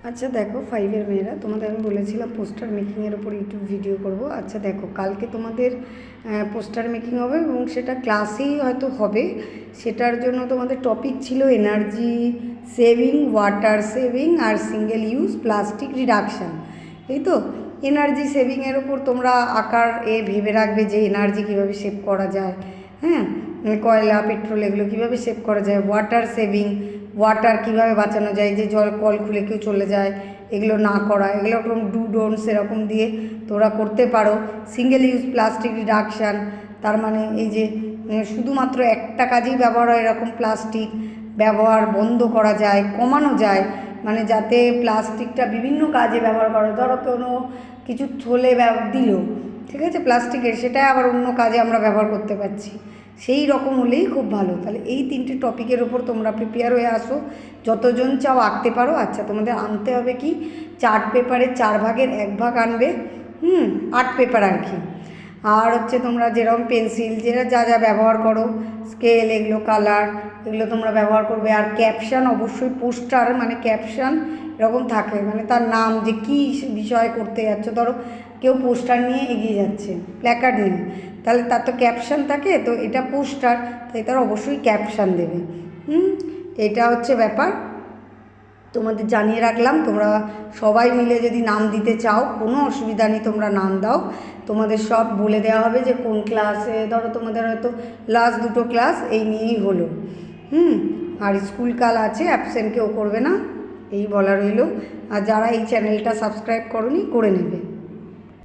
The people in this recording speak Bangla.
আচ্ছা দেখো, ফাইভের মেয়েরা, তোমাদের আমি বলেছিলাম পোস্টার মেকিংয়ের ওপর ইউটিউব ভিডিও করব। আচ্ছা দেখো, কালকে তোমাদের পোস্টার মেকিং হবে এবং সেটা ক্লাসেই হয়তো হবে। সেটার জন্য তোমাদের টপিক ছিল এনার্জি সেভিং, ওয়াটার সেভিং আর সিঙ্গেল ইউজ প্লাস্টিক রিডাকশান। এই তো এনার্জি সেভিংয়ের ওপর তোমরা আঁকার ভেবে রাখবে যে এনার্জি কীভাবে সেভ করা যায়, হ্যাঁ, কয়লা পেট্রোল এগুলো কীভাবে সেভ করা যায়। ওয়াটার সেভিং, ওয়াটার কীভাবে বাঁচানো যায়, যে জল কল খুলে কেউ চলে যায়, এগুলো না করা, এগুলো এরকম ডু ডোন্টস এরকম দিয়ে তোমরা করতে পারো। সিঙ্গেল ইউজ প্লাস্টিক রিডাকশান, তার মানে এই যে শুধুমাত্র একটা কাজেই ব্যবহার হয় এরকম প্লাস্টিক ব্যবহার বন্ধ করা যায়, কমানো যায়, মানে যাতে প্লাস্টিকটা বিভিন্ন কাজে ব্যবহার করা, ধরো কোনো কিছু থলে দিল, ঠিক আছে, প্লাস্টিকের, সেটা আবার অন্য কাজে আমরা ব্যবহার করতে পারছি, সেই রকম হলেই খুব ভালো। তাহলে এই তিনটে টপিকের ওপর তোমরা প্রিপেয়ার হয়ে আসো, যতজন চাও আঁকতে পারো। আচ্ছা, তোমাদের আনতে হবে কি, চার্ট পেপারে 4 ভাগের 1 ভাগ আনবে, আর্ট পেপার আর কি। আর হচ্ছে তোমরা যেরকম পেন্সিল, যেটা যা যা ব্যবহার করো, স্কেল, এগুলো কালার, এগুলো তোমরা ব্যবহার করবে। আর ক্যাপশান অবশ্যই, পোস্টার মানে ক্যাপশান এরকম থাকে, মানে তার নাম, যে কী বিষয় করতে যাচ্ছ। ধরো কেউ পোস্টার নিয়ে এগিয়ে যাচ্ছে, প্ল্যাকার্ড নিয়ে, তাহলে তার তো ক্যাপশান থাকে, তো এটা পোস্টার, তাই তার অবশ্যই ক্যাপশান দেবে। এটা হচ্ছে ব্যাপার, তোমাদের জানিয়ে রাখলাম। তোমরা সবাই মিলে যদি নাম দিতে চাও কোনো অসুবিধা নেই, তোমরা নাম দাও, তোমাদের সব বলে দেওয়া হবে যে কোন ক্লাসে। ধরো তোমাদের হয়তো লাস্ট 2টো ক্লাস এই নিয়েই হলো, আর স্কুল কাল আছে, অ্যাবসেন্ট কেউ করবে না, এই বলা রইল। আর যারা এই চ্যানেলটা সাবস্ক্রাইব করোনি, করে নেবে।